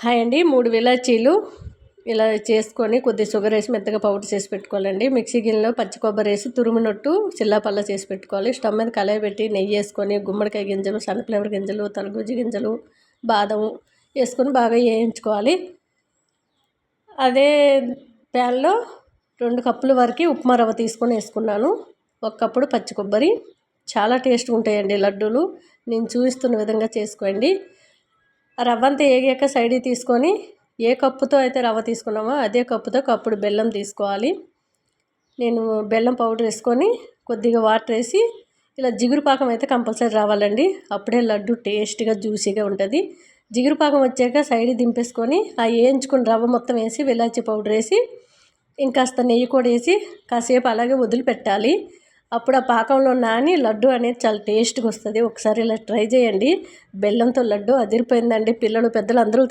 Hi అండి. 3 ఇలాచీలు ఇలా చేసుకొని కొద్దిగా షుగర్ వేసి మెత్తగా పౌడర్ చేసి పెట్టుకోవాలండి. మిక్సీ గిన్నెలో పచ్చి కొబ్బరి వేసి తురుమునట్టు చిల్లాపల్లా చేసి పెట్టుకోవాలి. స్టవ్ మీద కళాయి పెట్టి నెయ్యి వేసుకొని గుమ్మడికాయ గింజలు, సన్ఫ్లవర్ గింజలు, తరబూజ గింజలు, బాదం వేసుకొని బాగా వేయించుకోవాలి. అదే ప్యాన్లో 2 కప్పుల వరకు ఉప్మా రవ్వ తీసుకొని వేసుకున్నాను. 1 కప్పుడు పచ్చి కొబ్బరి. చాలా టేస్ట్గా ఉంటాయండి లడ్డూలు. నేను చూపిస్తున్న విధంగా చేసుకోండి. రవ్వ అంతా వేగాక సైడ్కి తీసుకొని ఏ కప్పుతో అయితే రవ్వ తీసుకున్నామో అదే కప్పుతో కప్పుడు బెల్లం తీసుకోవాలి. నేను బెల్లం పౌడర్ వేసుకొని కొద్దిగా వాటర్ వేసి ఇలా జిగురు పాకం అయితే కంపల్సరీ రావాలండి. అప్పుడే లడ్డు టేస్ట్గా జ్యూసీగా ఉంటుంది. జిగురు పాకం వచ్చాక సైడ్కి దింపేసుకొని ఆ వేయించుకుని రవ్వ మొత్తం వేసి ఇలాచీ పౌడర్ వేసి ఇంకాస్త నెయ్యి కూడా వేసి కాసేపు అలాగే వదిలిపెట్టాలి. అప్పుడు ఆ పాకంలో నాని లడ్డు అనేది చాలా టేస్ట్గా వస్తుంది. ఒకసారి ఇలా ట్రై చేయండి. బెల్లంతో లడ్డు అదిరిపోయిందండి. పిల్లలు పెద్దలు అందరూ